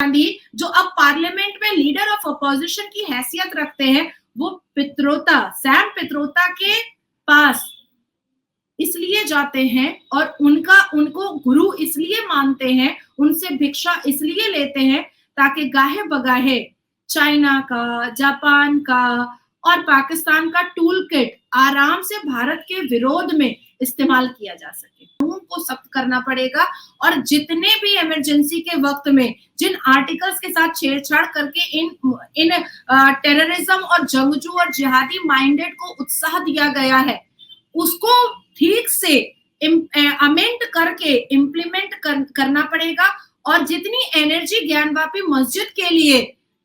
गांधी जो अब पार्लियामेंट में लीडर ऑफ अपोजिशन की हैसियत रखते हैं, वो सैम पित्रोदा के पास इसलिए जाते हैं और उनको गुरु इसलिए मानते हैं, उनसे भिक्षा इसलिए लेते हैं ताकि गाहे बगाहे चाइना का, जापान का और पाकिस्तान का टूल किट आराम से भारत के विरोध में इस्तेमाल किया जा सके। को सख्त करना पड़ेगा और जितने भी इमरजेंसी के वक्त में जिन आर्टिकल्स के साथ छेड़छाड़ करके इन टेररिज्म और जंगजू और जिहादी माइंडेड को उत्साह दिया गया है, उसको ठीक से अमेंड करके इम्प्लीमेंट करना पड़ेगा। और जितनी एनर्जी ज्ञानवापी मस्जिद के लिए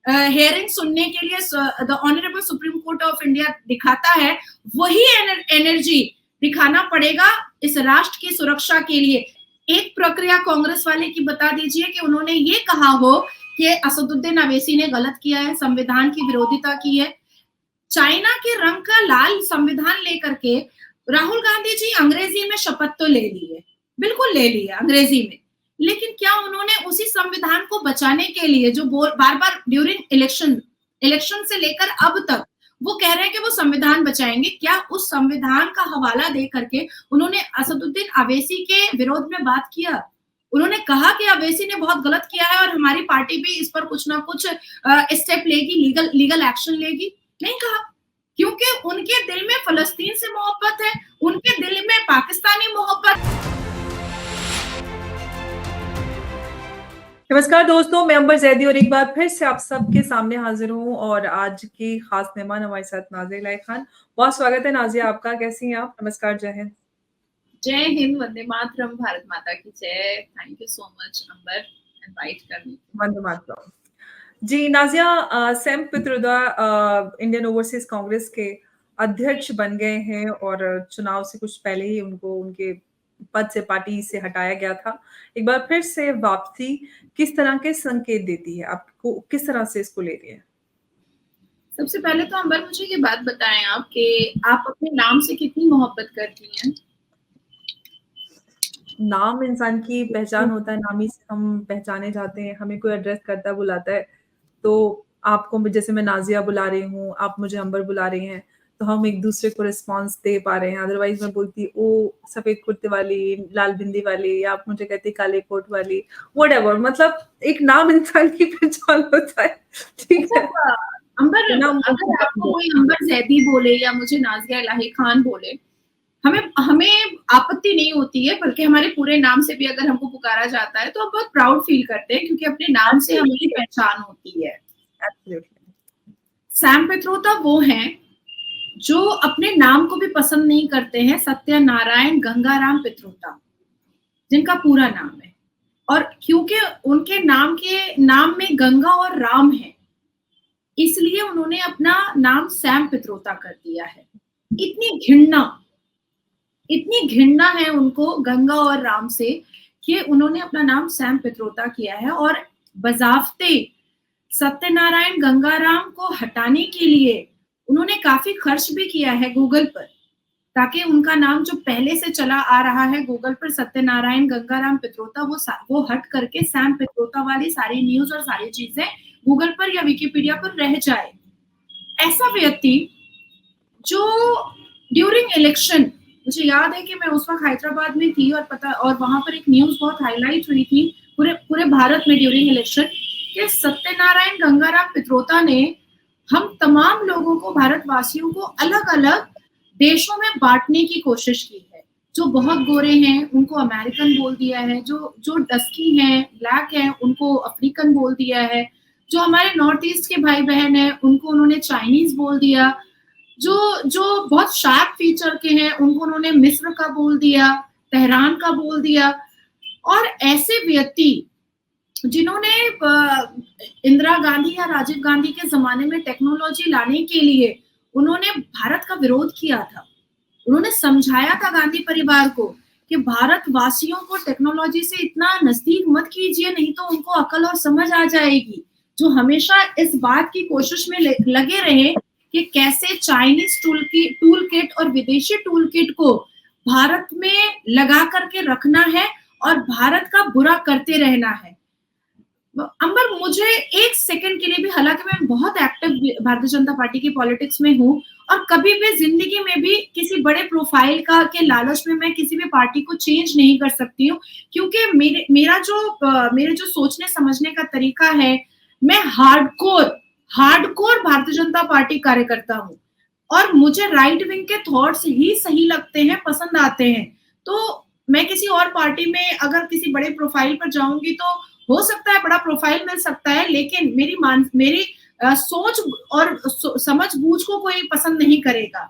हेयरिंग सुनने के लिए the honourable supreme court of India दिखाता है, वही एनर्जी दिखाना पड़ेगा इस राष्ट्र की सुरक्षा के लिए। एक प्रक्रिया कांग्रेस वाले की बता दीजिए कि उन्होंने ये कहा हो कि असदुद्दीन अवैसी ने गलत किया है, संविधान की विरोधिता की है। चाइना के रंग का लाल संविधान लेकर के राहुल गांधी जी अंग्रेजी में शपथ तो ले ली है, बिल्कुल ले ली है अंग्रेजी में, लेकिन क्या उन्होंने उसी संविधान को बचाने के लिए जो बार बार ड्यूरिंग इलेक्शन से लेकर अब तक वो कह रहे हैं कि वो संविधान बचाएंगे, क्या उस संविधान का हवाला दे करके उन्होंने असदुद्दीन अवैसी के विरोध में बात किया? उन्होंने कहा कि अवैसी ने बहुत गलत किया है और हमारी पार्टी भी इस पर कुछ ना कुछ स्टेप लेगी, लीगल एक्शन लेगी? नहीं कहा, क्योंकि उनके दिल में फलस्तीन से मोहब्बत है, उनके दिल में पाकिस्तानी मोहब्बत। नमस्कार दोस्तों, मैं अंबर जैदी और एक बार फिर से आप सबके सामने हाजिर हूँ और आज की खास मेहमान हमारे साथ नाजिया इलाही खान। बहुत स्वागत है नाजिया आपका, कैसी हैं आप? नमस्कार, जय हिंद। जय हिंद, वंदे मातरम, भारत माता की जय। Thank you so much Amber invite करने। वंदे मातरम जी। Nazia, Sam Pitroda Indian Overseas Congress के अध्यक्ष बन गए हैं और चुनाव से कुछ पहले ही उनको उनके पद से, पार्टी से हटाया गया था। एक बार फिर से वापसी किस तरह के संकेत देती है आपको, किस तरह से इसको ले रही है? सबसे पहले तो अंबर मुझे ये बात बताएं आप कि आप अपने नाम से कितनी मोहब्बत करती हैं? नाम इंसान की पहचान होता है, नाम ही से हम पहचाने जाते हैं। हमें कोई एड्रेस करता है, बुलाता है, तो आपको जैसे मैं नाजिया बुला रही हूँ, आप मुझे अंबर बुला रही हैं, तो हम एक दूसरे को रिस्पॉन्स दे पा रहे हैं। अदरवाइज मैं बोलती ओ सफेद कुर्ते वाली, लाल बिंदी वाली, या आप मुझे कहते काले कोट वाली, व्हाटएवर। मतलब एक नाम इंसान की पहचान होता है, ठीक है। अंबर, अगर आपको कोई अंबर जैदी बोले या मुझे नाजिया इलाही खान बोले, हमें आपत्ति नहीं होती है, बल्कि हमारे पूरे नाम से भी अगर हमको पुकारा जाता है तो हम बहुत प्राउड फील करते हैं, क्योंकि अपने नाम से हमारी पहचान होती है। सैम पित्रोदा वो हैं जो अपने नाम को भी पसंद नहीं करते हैं, सत्यनारायण गंगाराम पित्रोदा जिनका पूरा नाम है। और क्योंकि उनके नाम में गंगा और राम है, इसलिए उन्होंने अपना नाम सैम पित्रोदा कर दिया है। इतनी घृणा है उनको गंगा और राम से कि उन्होंने अपना नाम सैम पित्रोदा किया है। और बजाफ्ते सत्यनारायण गंगाराम को हटाने के लिए उन्होंने काफी खर्च भी किया है गूगल पर, ताकि उनका नाम जो पहले से चला आ रहा है गूगल पर सत्यनारायण गंगाराम पित्रोदा, वो हट करके सैम पित्रोदा वाली सारी न्यूज और सारी चीजें गूगल पर या विकिपीडिया पर रह जाए। ऐसा व्यक्ति जो ड्यूरिंग इलेक्शन, मुझे याद है कि मैं उस वक्त हैदराबाद में थी और वहां पर एक न्यूज बहुत हाईलाइट हुई थी पूरे भारत में ड्यूरिंग इलेक्शन, कि सत्यनारायण गंगाराम पित्रोदा ने हम तमाम लोगों को, भारतवासियों को अलग अलग देशों में बांटने की कोशिश की है। जो बहुत गोरे हैं उनको अमेरिकन बोल दिया है, जो डस्की हैं, ब्लैक हैं, उनको अफ्रीकन बोल दिया है, जो हमारे नॉर्थ ईस्ट के भाई बहन हैं उनको उन्होंने चाइनीज बोल दिया, जो बहुत शार्प फीचर के हैं उनको उन्होंने मिस्र का बोल दिया, तेहरान का बोल दिया। और ऐसे व्यक्ति जिन्होंने इंदिरा गांधी या राजीव गांधी के जमाने में टेक्नोलॉजी लाने के लिए उन्होंने भारत का विरोध किया था, उन्होंने समझाया था गांधी परिवार को कि भारतवासियों को टेक्नोलॉजी से इतना नजदीक मत कीजिए, नहीं तो उनको अकल और समझ आ जाएगी। जो हमेशा इस बात की कोशिश में लगे रहे कि कैसे चाइनीज टूल किट और विदेशी टूल किट को भारत में लगा करके रखना है और भारत का बुरा करते रहना है। अंबर, मुझे एक सेकंड के लिए भी, हालांकि मैं बहुत एक्टिव भारतीय जनता पार्टी की पॉलिटिक्स में हूँ और कभी भी जिंदगी में भी किसी बड़े प्रोफाइल का के लालच में मैं किसी भी पार्टी को चेंज नहीं कर सकती हूँ, क्योंकि मेरे जो सोचने समझने का तरीका है, मैं हार्डकोर भारतीय जनता पार्टी कार्यकर्ता हूँ और मुझे राइट विंग के थॉट्स ही सही लगते हैं, पसंद आते हैं। तो मैं किसी और पार्टी में अगर किसी बड़े प्रोफाइल पर जाऊंगी तो हो सकता है बड़ा प्रोफाइल मिल सकता है, लेकिन मेरी सोच और समझ बूझ को कोई पसंद नहीं करेगा।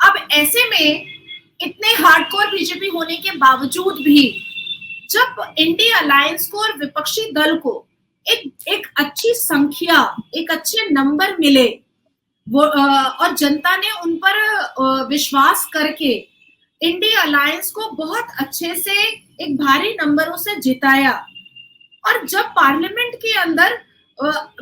अब ऐसे में इतने हार्डकोर बीजेपी होने के बावजूद भी जब इंडिया अलायंस को और विपक्षी दल को एक अच्छी संख्या, एक अच्छे नंबर मिले, वो और जनता ने उन पर विश्वास करके इंडिया अलायंस को बहुत अच्छे से एक भारी नंबरों से जिताया। और जब पार्लियामेंट के अंदर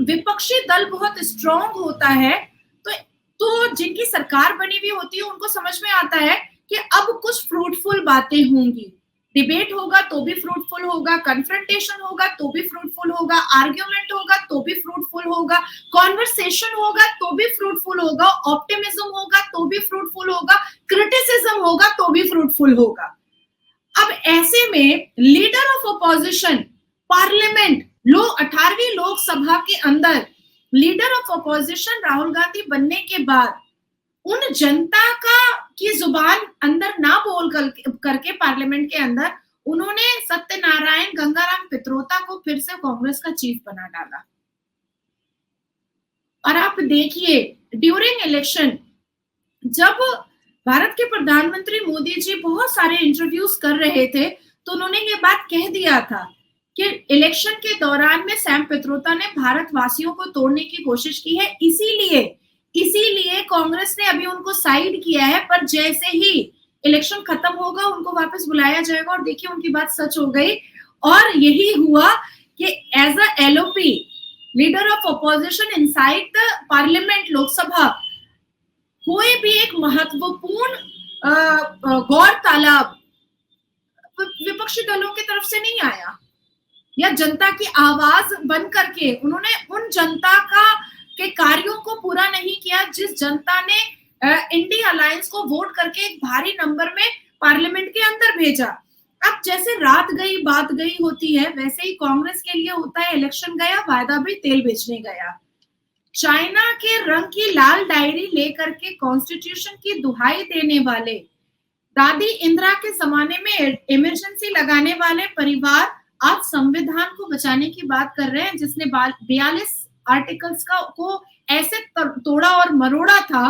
विपक्षी दल बहुत स्ट्रांग होता है तो जिनकी सरकार बनी हुई होती है उनको समझ में आता है कि अब कुछ फ्रूटफुल बातें होंगी, डिबेट होगा तो भी फ्रूटफुल होगा, कन्फ्रंटेशन होगा तो भी फ्रूटफुल होगा, आर्ग्यूमेंट होगा तो भी फ्रूटफुल होगा, कॉन्वर्सेशन होगा तो भी फ्रूटफुल होगा, ऑप्टिमिज्म होगा तो भी फ्रूटफुल होगा, क्रिटिसिज्म होगा तो भी फ्रूटफुल होगा। अब ऐसे में लीडर ऑफ अपोजिशन पार्लियामेंट 18वीं लोकसभा के अंदर leader of opposition Rahul Gandhi बनने के बाद उन जनता की जुबान अंदर ना बोल करके पार्लियामेंट के अंदर उन्होंने सत्यनारायण गंगाराम पित्रोदा को फिर से कांग्रेस का चीफ बना डाला। और आप देखिए ड्यूरिंग इलेक्शन जब भारत के प्रधानमंत्री मोदी जी बहुत सारे इंटरव्यूज कर रहे थे तो उन्होंने ये बात कह दिया था कि इलेक्शन के दौरान में सैम पित्रोदा ने भारतवासियों को तोड़ने की कोशिश की है, इसीलिए कांग्रेस ने अभी उनको साइड किया है, पर जैसे ही इलेक्शन खत्म होगा उनको वापस बुलाया जाएगा। और देखिए उनकी बात सच हो गई और यही हुआ कि as a LOP leader of opposition inside the parliament Lok Sabha कोई भी एक महत्वपूर्ण गौरतलब विपक्षी दलों की तरफ से नहीं आया या जनता की आवाज बन करके उन्होंने उन जनता के कार्यों को पूरा नहीं किया जिस जनता ने इंडिया अलायंस को वोट करके एक भारी नंबर में पार्लियामेंट के अंदर भेजा। अब जैसे रात गई बात गई होती है वैसे ही कांग्रेस के लिए होता है, इलेक्शन गया वायदा भी तेल बेचने गया। चाइना के रंग की लाल डायरी लेकर के कॉन्स्टिट्यूशन की दुहाई देने वाले, दादी इंदिरा के जमाने में इमरजेंसी लगाने वाले परिवार आज संविधान को बचाने की बात कर रहे हैं जिसने 42 आर्टिकल्स को ऐसे तोड़ा और मरोड़ा था।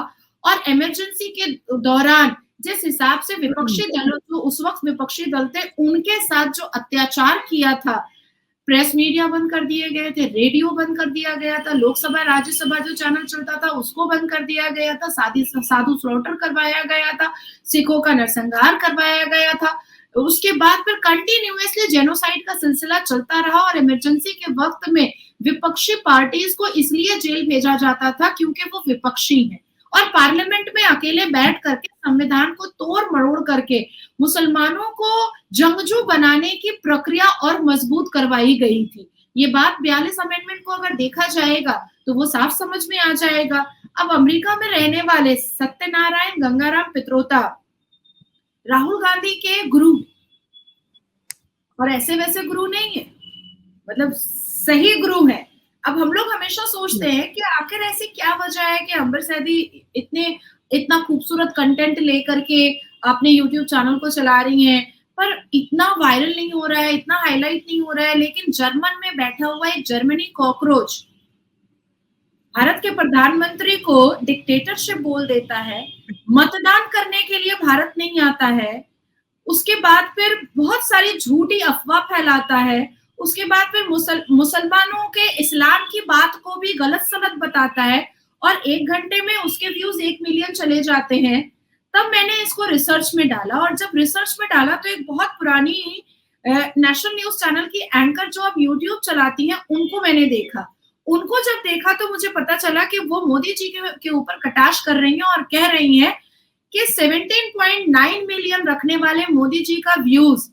और इमरजेंसी के दौरान जिस हिसाब से विपक्षी दलों जो उस वक्त विपक्षी दल थे उनके साथ जो अत्याचार किया था, प्रेस मीडिया बंद कर दिए गए थे, रेडियो बंद कर दिया गया था, लोकसभा राज्यसभा जो चैनल चलता था उसको बंद कर दिया गया था, साधु स्लॉटर करवाया गया था, सिखों का नरसंहार करवाया गया था। उसके बाद फिर कंटिन्यूअसली जेनोसाइड का सिलसिला चलता रहा और इमरजेंसी के वक्त में विपक्षी पार्टीज को इसलिए जेल भेजा जाता था क्योंकि वो विपक्षी हैं और पार्लियामेंट में अकेले बैठ करके संविधान को तोड़ मरोड़ करके मुसलमानों को जंगजू बनाने की प्रक्रिया और मजबूत करवाई गई थी। ये बात 42 अमेंडमेंट को अगर देखा जाएगा तो वो साफ समझ में आ जाएगा। अब अमेरिका में रहने वाले सत्यनारायण गंगाराम पित्रोदा राहुल गांधी के गुरु और ऐसे वैसे गुरु नहीं है, मतलब सही गुरु है। अब हम लोग हमेशा सोचते हैं कि आखिर ऐसी क्या वजह है कि अंबर सैदी इतना खूबसूरत कंटेंट लेकर के अपने YouTube चैनल को चला रही हैं पर इतना वायरल नहीं हो रहा है, इतना हाईलाइट नहीं हो रहा है। लेकिन जर्मन में बैठा हुआ एक जर्मनी कॉकरोच भारत के प्रधानमंत्री को डिक्टेटरशिप बोल देता है, मतदान करने के लिए भारत नहीं आता है, उसके बाद फिर बहुत सारी झूठी अफवाह फैलाता है, उसके बाद फिर मुसलमानों के इस्लाम की बात को भी गलत सलत बताता है और 1 घंटे में उसके व्यूज 1 मिलियन चले जाते हैं। तब मैंने इसको रिसर्च में डाला और जब रिसर्च में डाला तो एक बहुत पुरानी नेशनल न्यूज चैनल की एंकर जो अब यूट्यूब चलाती हैं उनको मैंने देखा। उनको जब देखा तो मुझे पता चला कि वो मोदी जी के ऊपर कटाक्ष कर रही हैं और कह रही हैं कि 17.9 मिलियन रखने वाले मोदी जी का व्यूज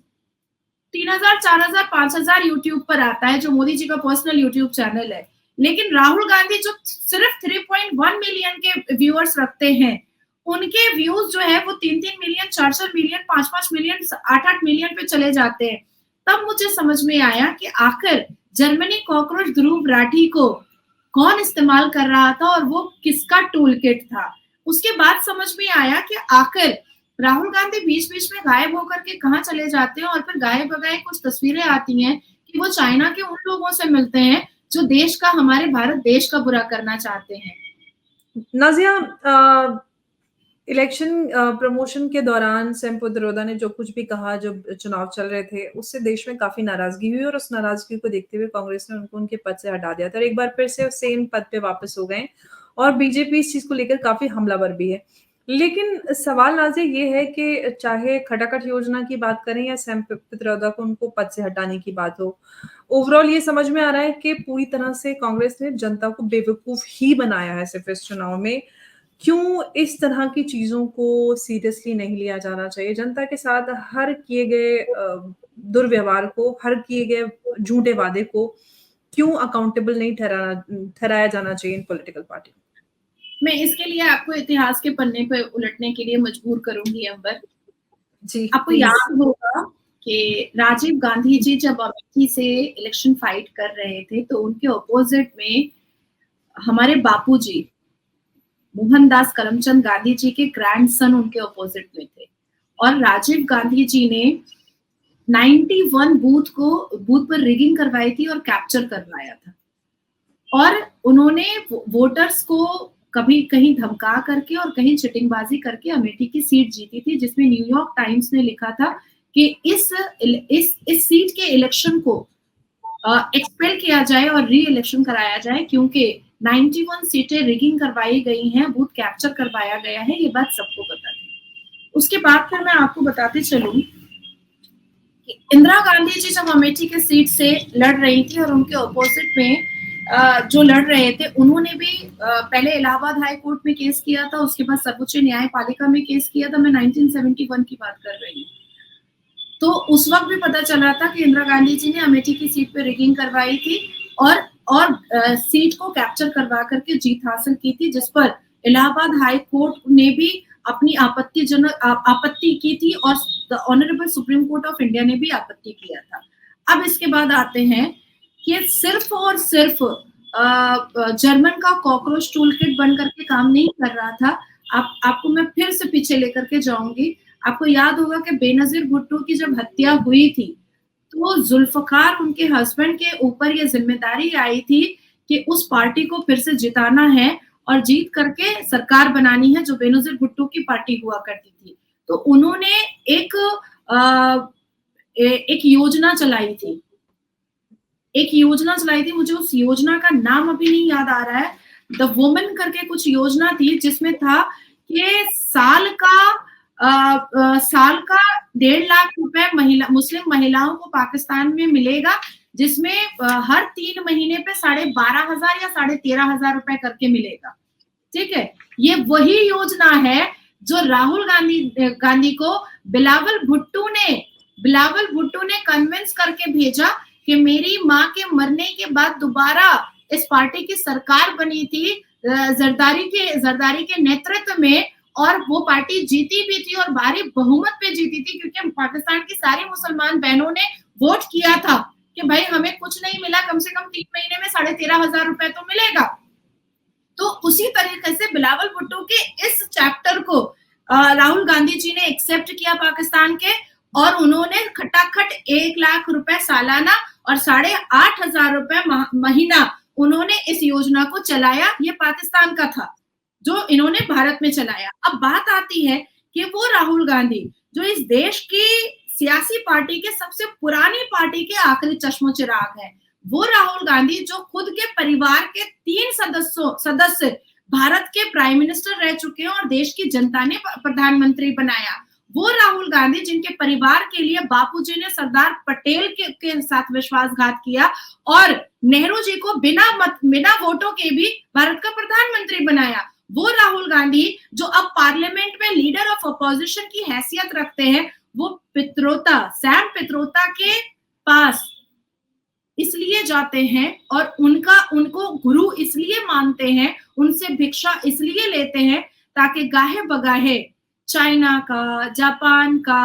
3000, 4000, 5000 यूट्यूब पर आता है, जो मोदी जी का पर्सनल यूट्यूब चैनल है। लेकिन राहुल गांधी जो सिर्फ 3.1 मिलियन के व्यूअर्स रखते हैं, उनके व्यूज जो है वो 3-3 मिलियन, 4-4 मिलियन, 5-5 मिलियन, 8-8 मिलियन पे चले जाते हैं। तब मुझे समझ में आया कि आखिर जर्मनी कॉकरोच ध्रुव राठी को कौन इस्तेमाल कर रहा था और वो किसका टूल किट था। उसके बाद समझ में आया कि आखिर राहुल गांधी बीच बीच में गायब होकर के कहाँ चले जाते हैं, और फिर गाये बगाए कुछ तस्वीरें आती हैं कि वो चाइना के उन लोगों से मिलते हैं जो देश का, हमारे भारत देश का बुरा करना चाहते हैं। नाजिया, इलेक्शन प्रमोशन के दौरान सैम पित्रोदा ने जो कुछ भी कहा, जब चुनाव चल रहे थे, उससे देश में काफी नाराजगी हुई और उस नाराजगी को देखते हुए कांग्रेस ने उनको उनके पद से हटा दिया था और एक बार फिर से सेम पद पे वापस हो गए और बीजेपी इस चीज को लेकर काफी हमलावर भी है। लेकिन सवाल नाज़िया ये है कि चाहे खटाखट योजना की बात करें या सैम पित्रोदा को उनको पद से हटाने की बात हो, ओवरऑल ये समझ में आ रहा है कि पूरी तरह से कांग्रेस ने जनता को बेवकूफ ही बनाया है सिर्फ इस चुनाव में। क्यों इस तरह की चीजों को सीरियसली नहीं लिया जाना चाहिए? जनता के साथ हर किए गए दुर्व्यवहार को, हर किए गए झूठे वादे को क्यों अकाउंटेबल नहीं ठहराया जाना चाहिए इन पॉलिटिकल पार्टी? मैं इसके लिए आपको इतिहास के पन्ने पे उलटने के लिए मजबूर करूंगी अंबर जी। आपको याद होगा कि राजीव गांधी जी जब अमेठी से इलेक्शन फाइट कर रहे थे, तो उनके ऑपोजिट में हमारे बापूजी मोहनदास करमचंद गांधी जी के ग्रैंडसन उनके ऑपोजिट में थे, और राजीव गांधी जी ने 91 बूथ पर रिगिंग करवाई थी और कैप्चर करवाया था, और उन्होंने वोटर्स को कभी कहीं धमका करके और कहीं चिटिंगबाजी करके अमेठी की सीट जीती थी, जिसमें न्यूयॉर्क टाइम्स ने लिखा था कि इस सीट के इलेक्शन को एक्सपेल किया जाए और री इलेक्शन कराया जाए, क्योंकि 91 सीटें रिगिंग करवाई गई हैं, बूथ कैप्चर करवाया गया है, ये बात सबको पता थी। उसके बाद फिर मैं आपको बताते चलूं कि इंदिरा गांधी जी जब अमेठी के सीट से लड़ रही थी और उनके ऑपोजिट में जो लड़ रहे थे, उन्होंने भी पहले इलाहाबाद हाई कोर्ट में केस किया था, उसके बाद सर्वोच्च न्यायपालिका में केस किया था। मैं 1971 की बात कर रही हूँ। तो उस वक्त भी पता चला था कि इंदिरा गांधी जी ने अमेठी की सीट पे रिगिंग करवाई थी और सीट को कैप्चर करवा करके जीत हासिल की थी, जिस पर इलाहाबाद हाई कोर्ट ने भी अपनी आपत्ति की थी और the honourable supreme court of India ने भी आपत्ति किया था। अब इसके बाद आते हैं कि सिर्फ और सिर्फ जर्मन का कॉकरोच टूल किट बन करके काम नहीं कर रहा था। आपको मैं फिर से पीछे लेकर के जाऊंगी। आपको याद होगा कि बेनजीर भुट्टो की जब हत्या हुई थी, तो जुल्फकार उनके हस्बैंड के ऊपर ये जिम्मेदारी आई थी कि उस पार्टी को फिर से जिताना है और जीत करके सरकार बनानी है, जो बेनजीर भुट्टो की पार्टी हुआ करती थी। तो उन्होंने एक योजना चलाई थी, मुझे उस योजना का नाम अभी नहीं याद आ रहा है, द वुमन करके कुछ योजना थी, जिसमें था कि साल का 1.5 लाख रुपए मुस्लिम महिलाओं को पाकिस्तान में मिलेगा, जिसमें हर 3 महीने पे 12,500 या 13,500 रुपए करके मिलेगा। ठीक है, ये वही योजना है जो राहुल गांधी को बिलावल भुट्टो ने कन्विंस करके भेजा कि मेरी माँ के मरने के बाद दोबारा इस पार्टी की सरकार बनी थी जरदारी के नेतृत्व में, और वो पार्टी जीती भी थी और भारी बहुमत पे जीती थी, क्योंकि पाकिस्तान की सारी मुसलमान बहनों ने वोट किया था कि भाई हमें कुछ नहीं मिला, कम से कम 3 महीने में 13,500 रुपए तो मिलेगा। तो उसी तरीके से बिलावल भुट्टो के इस चैप्टर को राहुल गांधी जी ने एक्सेप्ट किया पाकिस्तान के, और उन्होंने खटाखट 1 लाख रुपए सालाना और 8,500 रुपए महीना उन्होंने इस योजना को चलाया। ये पाकिस्तान का था जो इन्होंने भारत में चलाया। अब बात आती है कि वो राहुल गांधी जो इस देश की सियासी पार्टी के सबसे पुरानी पार्टी के आखिरी चश्मो चिराग है, वो राहुल गांधी जो खुद के परिवार के 3 सदस्य भारत के प्राइम मिनिस्टर रह चुके हैं और देश की जनता ने प्रधानमंत्री बनाया, वो राहुल गांधी जिनके परिवार के लिए बापूजी ने सरदार पटेल के साथ विश्वासघात किया और नेहरू जी को बिना वोटों के भी भारत का प्रधानमंत्री बनाया, वो राहुल गांधी जो अब पार्लियामेंट में लीडर ऑफ अपोजिशन की हैसियत रखते हैं, वो सैम पित्रोदा के पास इसलिए जाते हैं और उनको गुरु इसलिए मानते हैं, उनसे भिक्षा इसलिए लेते हैं ताकि गाहे बगाहे चाइना का, जापान का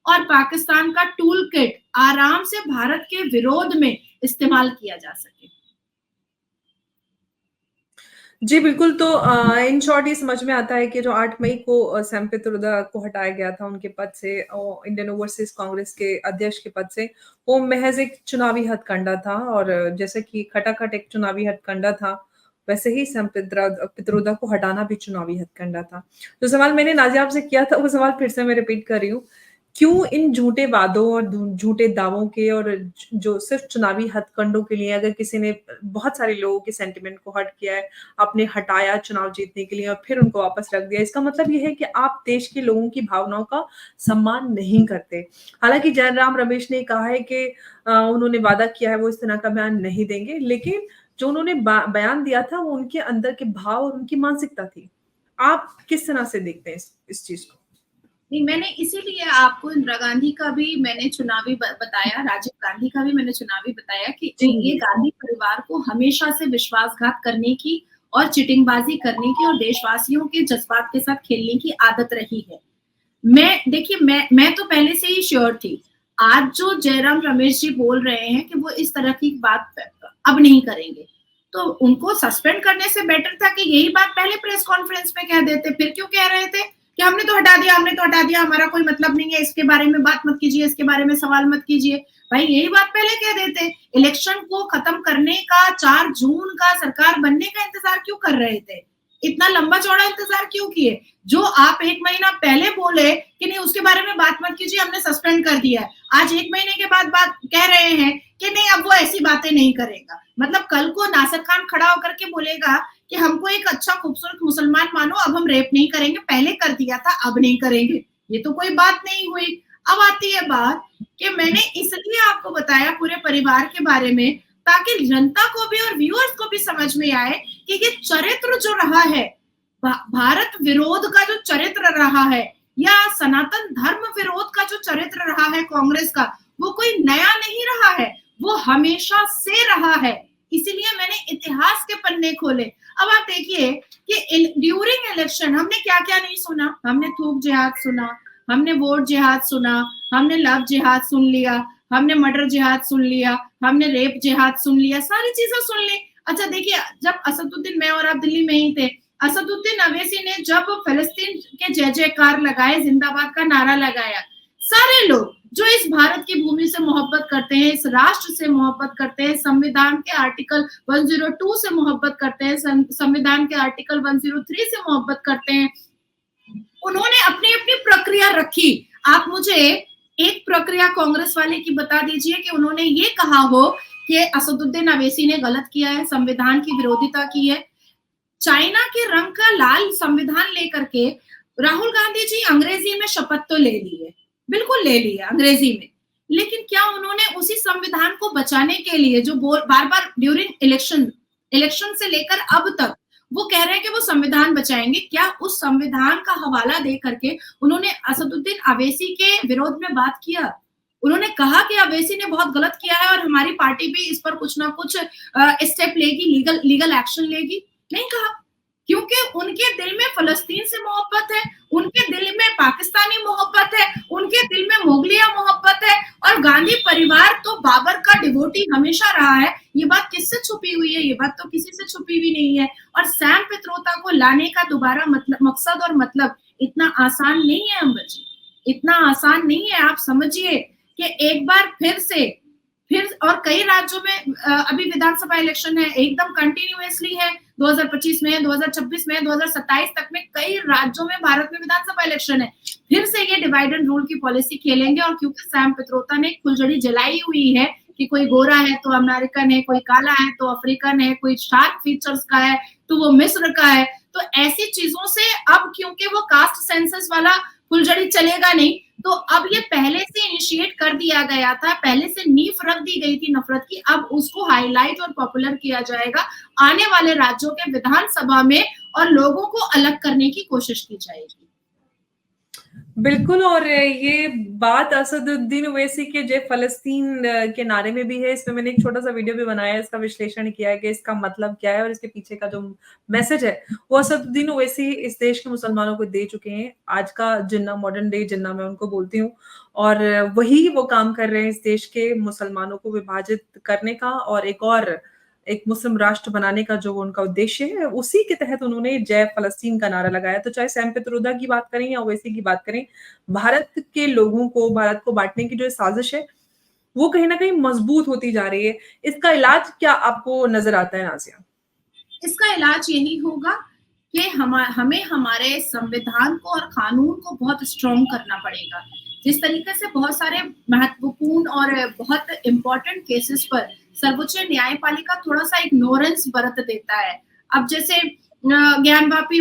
और पाकिस्तान का टूल किट आराम से भारत के विरोध में इस्तेमाल किया जा सके। जी, बिल्कुल। तो इन शॉर्ट ये समझ में आता है कि जो 8 मई को सैम पित्रोदा को हटाया गया था उनके पद से और इंडियन ओवरसीज कांग्रेस के अध्यक्ष के पद से, वो महज एक चुनावी हथकंडा था। और जैसे कि खटाखट एक चुनावी हथकंडा था, वैसे ही सैम पित्रोदा को हटाना भी चुनावी हथकंडा था। जो सवाल मैंने नाज़िया आपसे किया था, वो सवाल फिर से मैं रिपीट कर रही हूँ। क्यों इन झूठे वादों और झूठे दावों के और जो सिर्फ चुनावी हथकंडों के लिए, अगर किसी ने बहुत सारे लोगों के सेंटिमेंट को हर्ट किया है, आपने हटाया चुनाव जीतने के लिए और फिर उनको वापस रख दिया, इसका मतलब ये है कि आप देश के लोगों की भावनाओं का सम्मान नहीं करते। हालांकि जयराम रमेश ने कहा है कि उन्होंने वादा किया है वो इस तरह का बयान नहीं देंगे, लेकिन जो उन्होंने बयान दिया था वो उनके अंदर के भाव और उनकी मानसिकता थी। आप किस तरह से देखते हैं इस चीज को? नहीं, मैंने इसीलिए आपको इंदिरा गांधी का भी मैंने चुनावी बताया, राजीव गांधी का भी मैंने चुनावी बताया कि ये गांधी परिवार को हमेशा से विश्वासघात करने की और चिटिंगबाजी करने की और देशवासियों के जज्बात के साथ खेलने की आदत रही है। मैं तो पहले से ही श्योर थी। आज जो जयराम रमेश जी बोल रहे हैं कि वो इस तरह की बात अब नहीं करेंगे, तो उनको सस्पेंड करने से बेटर था कि यही बात पहले प्रेस कॉन्फ्रेंस में कह देते। फिर क्यों कह रहे थे कि हमने तो हटा दिया, हमारा कोई मतलब नहीं है, इसके बारे में बात मत कीजिए, इसके बारे में सवाल मत कीजिए। भाई यही बात पहले कह देते। इलेक्शन को खत्म करने का 4 जून का सरकार बनने का इंतजार क्यों कर रहे थे? इतना लंबा चौड़ा इंतजार क्यों किए? जो आप 1 महीना पहले बोले कि नहीं उसके बारे में बात मत कीजिए, हमने सस्पेंड कर दिया है, आज 1 महीने के बाद बात कह रहे हैं कि नहीं अब वो ऐसी बातें नहीं करेगा। मतलब कल को नासिर खान खड़ा होकर के बोलेगा कि हमको एक अच्छा खूबसूरत मुसलमान मानो, अब हम रेप नहीं करेंगे, पहले कर दिया था अब नहीं करेंगे, ये तो कोई बात नहीं हुई। अब आती है बात कि मैंने इसलिए आपको बताया पूरे परिवार के बारे में ताकि जनता को भी और व्यूअर्स को भी समझ में आए कि ये चरित्र जो रहा है, भारत विरोध का जो चरित्र रहा है या सनातन धर्म विरोध का जो चरित्र रहा है कांग्रेस का, वो कोई नया नहीं रहा है, वो हमेशा से रहा है। इसीलिए मैंने इतिहास के पन्ने खोले। अब आप देखिए कि ड्यूरिंग इलेक्शन हमने क्या क्या नहीं सुना। हमने थूक जिहाद सुना, हमने वोट जिहाद सुना, हमने लव जिहाद सुन लिया, हमने मर्डर जिहाद सुन लिया, हमने रेप जिहाद सुन लिया, सारी चीजें सुन ली। अच्छा देखिए, जब असदुद्दीन, मैं और आप दिल्ली में ही थे, असदुद्दीन अवैसी ने जब फिलिस्तीन के जय जयकार लगाए, जिंदाबाद का नारा लगाया, सारे लोग जो इस भारत की भूमि से मोहब्बत करते हैं, इस राष्ट्र से मोहब्बत करते हैं, संविधान के आर्टिकल 102 से मोहब्बत करते हैं, संविधान के आर्टिकल 103 से मोहब्बत करते हैं, उन्होंने अपनी अपनी प्रक्रिया रखी। आप मुझे एक प्रक्रिया कांग्रेस वाले की बता दीजिए कि उन्होंने ये कहा हो कि असदुद्दीन अवैसी ने गलत किया है, संविधान की विरोधिता की है। चाइना के रंग का लाल संविधान लेकर के राहुल गांधी जी अंग्रेजी में शपथ तो ले ली है, बिल्कुल ले ली है अंग्रेजी में, लेकिन क्या उन्होंने उसी संविधान को बचाने के लिए जो बार बार ड्यूरिंग इलेक्शन से लेकर अब तक वो कह रहे हैं कि वो संविधान बचाएंगे, क्या उस संविधान का हवाला दे करके उन्होंने असदुद्दीन अवैसी के विरोध में बात किया? उन्होंने कहा कि अवैसी ने बहुत गलत किया है और हमारी पार्टी भी इस पर कुछ ना कुछ स्टेप लेगी, लीगल एक्शन लेगी? नहीं कहा, क्योंकि उनके दिल में फलस्तीन से मोहब्बत है, उनके दिल में पाकिस्तानी मोहब्बत है, उनके दिल में मुगलिया मोहब्बत है, और गांधी परिवार तो बाबर का डिवोटी हमेशा रहा है। ये बात किससे छुपी हुई है? ये बात तो किसी से छुपी हुई नहीं है। और सैम पित्रोदा को लाने का दोबारा मकसद और मतलब इतना आसान नहीं है अंबर जी, इतना आसान नहीं है। आप समझिए कि एक बार फिर और कई राज्यों में अभी विधानसभा इलेक्शन है, एकदम कंटिन्यूअसली है, 2025 में, 2026 में, 2027 तक में कई राज्यों में भारत में विधानसभा इलेक्शन है। फिर से ये डिवाइड एंड रूल की पॉलिसी खेलेंगे, और क्योंकि सैम पित्रोदा ने फुलझड़ी जलाई हुई है कि कोई गोरा है तो अमेरिकन है, कोई काला है तो अफ्रीकन है, कोई शार्क फीचर्स का है तो वो मिस्र का है, तो ऐसी चीजों से अब क्योंकि वो कास्ट सेंसस वाला फुलझड़ी चलेगा नहीं, तो अब ये पहले से इनिशिएट कर दिया गया था, पहले से नींव रख दी गई थी नफरत की, अब उसको हाईलाइट और पॉपुलर किया जाएगा आने वाले राज्यों के विधानसभा में और लोगों को अलग करने की कोशिश की जाएगी। बिल्कुल। और ये बात असदुद्दीन ओवैसी के जय फ़लस्तीन के नारे में भी है। इसमें मैंने एक छोटा-सा वीडियो भी बनाया है, इसका विश्लेषण किया है कि इसका मतलब क्या है और इसके पीछे का जो मैसेज है, वो असदुद्दीन ओवैसी इस देश के मुसलमानों को दे चुके हैं। आज का जिन्ना, मॉडर्न डे जिन्ना मैं उनको बोलती हूँ, और वही वो काम कर रहे हैं इस देश के मुसलमानों को विभाजित करने का और एक मुस्लिम राष्ट्र बनाने का जो उनका उद्देश्य है, उसी के तहत उन्होंने जय फ़लस्तीन का नारा लगाया। तो चाहे सैम पित्रोदा की बात करें या ओवैसी की बात करें, भारत के लोगों को, भारत को बाँटने की जो ये साज़िश है, वो कहीं न कहीं मज़बूत होती जा रही है। इसका इलाज क्या आपको नज़र आता है, नाज़िया? इसका इलाज यही होगा कि हमें हमारे संविधान को और कानून को बहुत स्ट्रॉन्ग करना पड़ेगा। जिस तरीके से बहुत सारे महत्वपूर्ण और बहुत इम्पोर्टेंट केसेस पर सर्वोच्च न्यायपालिका थोड़ा-सा इग्नोरेंस बरत देता है। अब जैसे ज्ञानवापी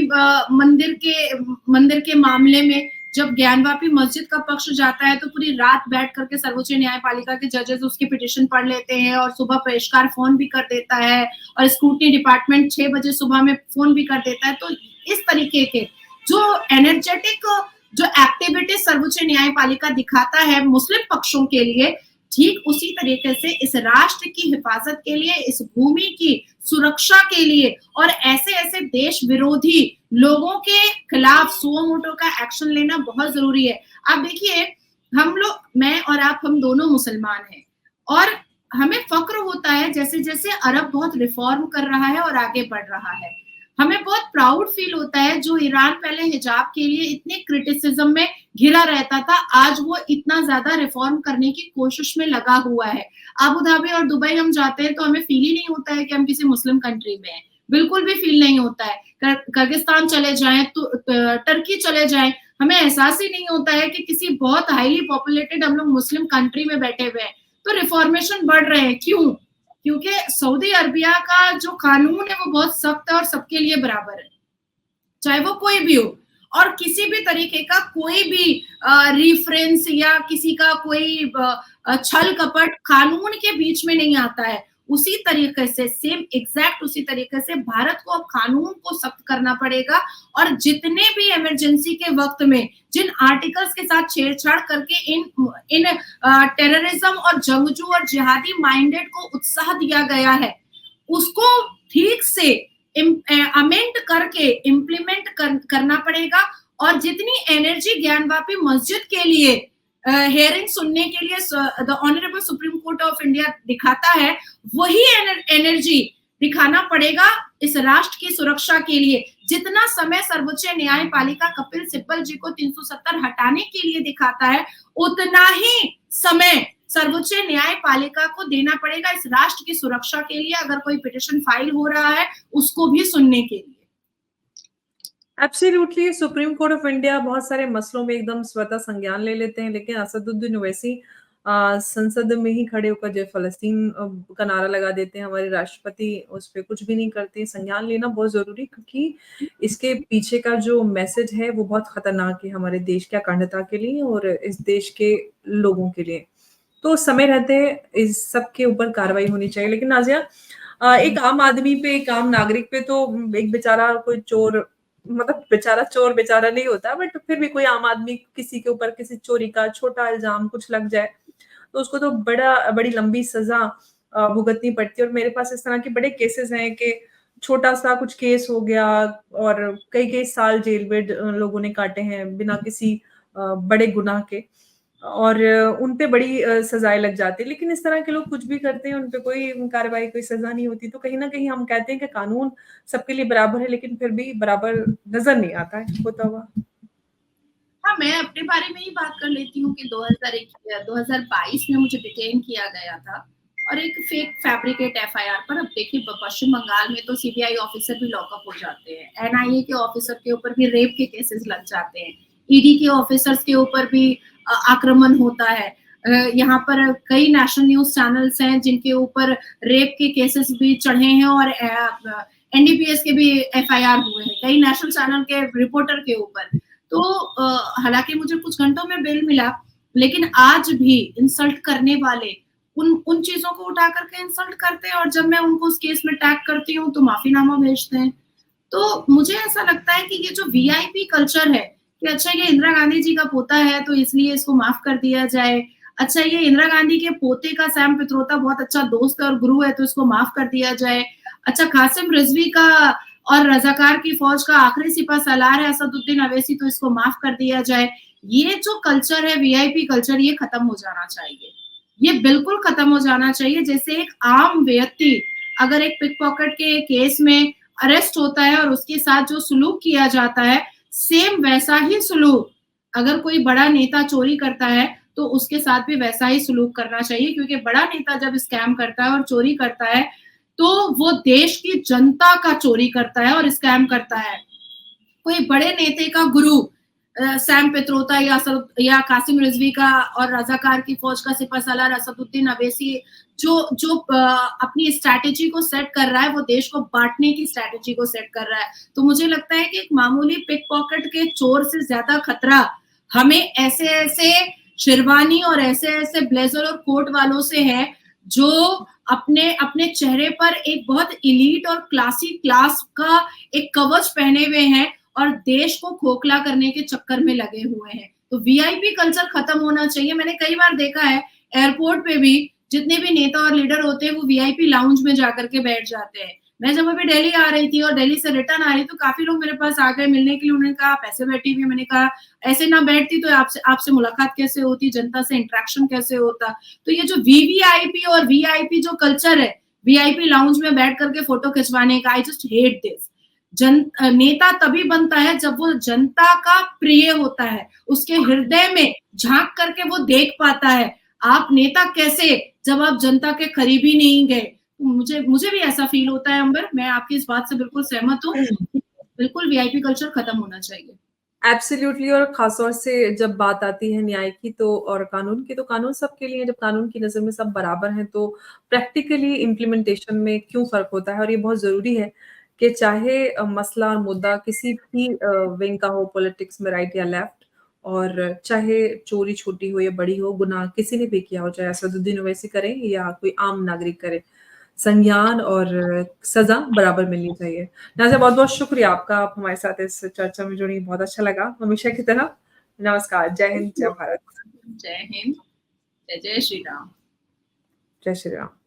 मंदिर के मामले में जब ज्ञानवापी मस्जिद का पक्ष जाता है, तो पूरी रात बैठ करके सर्वोच्च न्यायपालिका के जजेस उसकी पिटीशन पढ़ लेते हैं और सुबह पेशकार फ़ोन भी कर देता है और स्क्रूटनी डिपार्टमेंट 6 बजे सुबह में फ़ोन भी कर देता है। तो इस तरीके के जो एनर्जेटिक जो एक्टिविटी सर्वोच्च न्यायपालिका दिखाता है मुस्लिम पक्षों के लिए, ठीक उसी तरीके से इस राष्ट्र की हिफाजत के लिए, इस भूमि की सुरक्षा के लिए और ऐसे-ऐसे देश विरोधी लोगों के खिलाफ सुओ मोटो का एक्शन लेना बहुत ज़रूरी है। आप देखिए, हम लोग, मैं और आप, हम दोनों मुसलमान हैं और हमें फ़क्र होता है जैसे-जैसे अरब बहुत रिफ़ॉर्म कर रहा है और आगे बढ़ रहा है। हमें बहुत प्राउड फ़ील होता है, जो ईरान पहले हिजाब के लिए इतने क्रिटिसिज़्म में घिरा रहता था, आज वो इतना ज़्यादा रिफ़ॉर्म करने की कोशिश में लगा हुआ है। अबू धाबी और दुबई हम जाते हैं तो हमें फ़ील ही नहीं होता है कि हम किसी मुस्लिम कंट्री में हैं। बिल्कुल भी फ़ील नहीं होता है। किर्गिस्तान चले जाएँ, तो टर्की चले जाएँ, हमें एहसास ही नहीं होता है कि किसी बहुत हाइली पॉपुलेटेड हम लोग मुस्लिम कंट्री में बैठे हुए हैं। तो रिफ़ॉर्मेशन बढ़ रहे हैं, क्यों? क्योंकि सऊदी अरबिया का जो कानून है वो बहुत सख्त है और सबके लिए बराबर है, चाहे वो कोई भी हो। और किसी भी तरीके का कोई भी रेफरेंस या किसी का कोई छल कपट कानून के बीच में नहीं आता है। उसी तरीके से सेम एग्जैक्ट उसी तरीके से भारत को अब कानून को सख्त करना पड़ेगा और जितने भी इमरजेंसी के वक्त में जिन आर्टिकल्स के साथ छेड़छाड़ करके इन टेररिज्म और जंगजू और जिहादी माइंडेड को उत्साह दिया गया है, उसको ठीक से अमेंड करके इम्प्लीमेंट करना पड़ेगा। और जितनी एनर्जी ज्ञानवापी मस्जिद के लिए हेयरिंग सुनने के लिए the honourable supreme court of India दिखाता है, वही एनर्जी दिखाना पड़ेगा इस राष्ट्र की सुरक्षा के लिए। जितना समय सर्वोच्च न्यायपालिका कपिल सिब्बल जी को 370 हटाने के लिए दिखाता है, उतना ही समय सर्वोच्च न्यायपालिका को देना पड़ेगा इस राष्ट्र की सुरक्षा के लिए, अगर कोई पिटीशन फाइल हो रहा है उसको भी सुनने के लिए। Absolutely. Supreme court of India बहुत सारे मसलों में एकदम स्वतः संज्ञान ले लेते हैं, लेकिन असदुद्दीन ओवैसी संसद में ही खड़े होकर जय फ़लस्तीन का नारा लगा देते हैं। हमारे राष्ट्रपति उस पे कुछ भी नहीं करते। संज्ञान लेना बहुत ज़रूरी, क्योंकि इसके पीछे का जो मैसेज है वो बहुत खतरनाक है हमारे देश की अखंडता के लिए और इस देश के लोगों के लिए। तो समय रहते इस सब के ऊपर कार्रवाई होनी चाहिए। लेकिन नाज़िया, एक आम आदमी पे, एक आम नागरिक पे तो एक बेचारा कोई चोर, मतलब बेचारा चोर बेचारा नहीं होता, बट फिर भी कोई आम आदमी किसी के ऊपर किसी चोरी का छोटा इल्जाम कुछ लग जाए, तो उसको तो बड़ी लंबी सजा भुगतनी पड़ती है। और मेरे पास इस तरह के बड़े केसेस हैं कि छोटा सा कुछ केस हो गया और कई कई साल जेल में लोगों ने काटे हैं बिना किसी बड़े गुनाह के, और उन पे बड़ी सजाएं लग जाती है। लेकिन इस तरह के लोग कुछ भी करते हैं, उन पे कोई कार्रवाई, कोई सजा नहीं होती। तो कहीं ना कहीं हम कहते हैं कि कानून सबके लिए बराबर है, लेकिन फिर भी बराबर नजर नहीं आता है होता हुआ। हाँ, मैं अपने बारे में ही बात कर लेती हूँ कि 2022 में मुझे डिटेन किया गया था और एक फेक फैब्रिकेट एफआईआर पर। अब देखिए, पश्चिम बंगाल में तो सीबीआई ऑफिसर भी लॉकअप हो जाते हैं, एनआईए के ऑफिसर के ऊपर भी रेप के केसेस लग जाते हैं, ईडी के ऑफिसर्स के ऊपर भी आक्रमण होता है। यहाँ पर कई नेशनल न्यूज चैनल्स हैं जिनके ऊपर रेप के केसेस भी चढ़े हैं और एनडीपीएस के भी एफआईआर हुए हैं कई नेशनल चैनल के रिपोर्टर के ऊपर। तो हालांकि मुझे कुछ घंटों में बेल मिला, लेकिन आज भी इंसल्ट करने वाले उन चीजों को उठा करके इंसल्ट करते हैं और जब मैं उनको उस केस में टैग करती हूँ तो माफीनामा भेजते हैं। तो मुझे ऐसा लगता है कि ये जो वीआईपी कल्चर है कि अच्छा ये इंदिरा गांधी जी का पोता है तो इसलिए इसको माफ कर दिया जाए। अच्छा ये इंदिरा गांधी के पोते का सैम पित्रोदा बहुत अच्छा दोस्त है और गुरु है तो इसको माफ कर दिया जाए। अच्छा कासिम रिजवी का और रजाकार की फौज का आखिरी सिपह सालार है असदुद्दीन अवैसी तो इसको माफ कर दिया जाए। ये जो कल्चर है वीआईपी कल्चर ये खत्म हो जाना चाहिए। ये बिल्कुल खत्म हो जाना चाहिए। जैसे एक आम व्यक्ति अगर एक पिक पॉकेट के केस में अरेस्ट होता है और उसके साथ जो सुलूक किया जाता है सेम वैसा ही सुलूक अगर कोई बड़ा नेता चोरी करता है तो उसके साथ भी वैसा ही सुलूक करना चाहिए, क्योंकि बड़ा नेता जब स्कैम करता है और चोरी करता है तो वो देश की जनता का चोरी करता है और स्कैम करता है। कोई बड़े नेता का गुरु सैम पित्रोदा या कासिम रिजवी का और रजाकार की फौज का सिपह सालार असदुद्दीन अवैसी जो अपनी स्ट्रैटेजी को सेट कर रहा है वो देश को बांटने की स्ट्रैटेजी को सेट कर रहा है। तो मुझे लगता है कि एक मामूली पिक पॉकेट के चोर से ज्यादा खतरा हमें ऐसे ऐसे शेरवानी और ऐसे ऐसे ब्लेजर और कोट वालों से है जो अपने अपने चेहरे पर एक बहुत इलीट और क्लासी क्लास का एक कवच पहने हुए हैं और देश को खोखला करने के चक्कर में लगे हुए हैं। तो वीआईपी कल्चर खत्म होना चाहिए। मैंने कई बार देखा है एयरपोर्ट पे भी जितने भी नेता और लीडर होते हैं वो वीआईपी लाउंज में जाकर के बैठ जाते हैं। मैं जब अभी दिल्ली आ रही थी और दिल्ली से रिटर्न आ रही तो काफी लोग मेरे पास आ गए मिलने के लिए। उन्होंने कहा आप ऐसे बैठी हुई। मैंने कहा ऐसे ना बैठती तो आपसे मुलाकात कैसे होती, जनता से इंटरेक्शन कैसे होता। तो ये जो वीवीआईपी और वीआईपी जो कल्चर है वीआईपी लाउंज में बैठ करके फोटो खिंचवाने का, आई जस्ट हेट दिस। नेता तभी बनता है जब वो जनता का प्रिय होता है, उसके हृदय में झांक करके वो देख पाता है। आप नेता कैसे जब आप जनता के करीब ही नहीं गए। मुझे भी ऐसा फील होता है अंबर, मैं आपकी इस बात से बिल्कुल सहमत हूँ। बिल्कुल वीआईपी कल्चर खत्म होना चाहिए। एब्सोल्युटली। और खासतौर से जब बात आती है न्याय की तो और कानून की, तो कानून सबके लिए, जब कानून की नज़र में सब बराबर हैं तो प्रैक्टिकली इम्प्लीमेंटेशन में क्यों फ़र्क होता है। और ये बहुत ज़रूरी है कि चाहे मसला और मुद्दा किसी भी विंग का हो, पॉलिटिक्स में राइट या लेफ्ट, और चाहे चोरी छोटी हो या बड़ी हो, गुनाह किसी ने भी किया हो, चाहे असदुद्दीन ओवैसी करें या कोई आम नागरिक करे, संज्ञान और सज़ा बराबर मिलनी चाहिए। नाज़िया बहुत-बहुत शुक्रिया आपका, आप हमारे साथ इस चर्चा में जुड़ी, बहुत अच्छा लगा। हमेशा की तरह नमस्कार, जय हिंद, जय भारत। जय हिंद, जय जय श्री राम। जय श्री राम।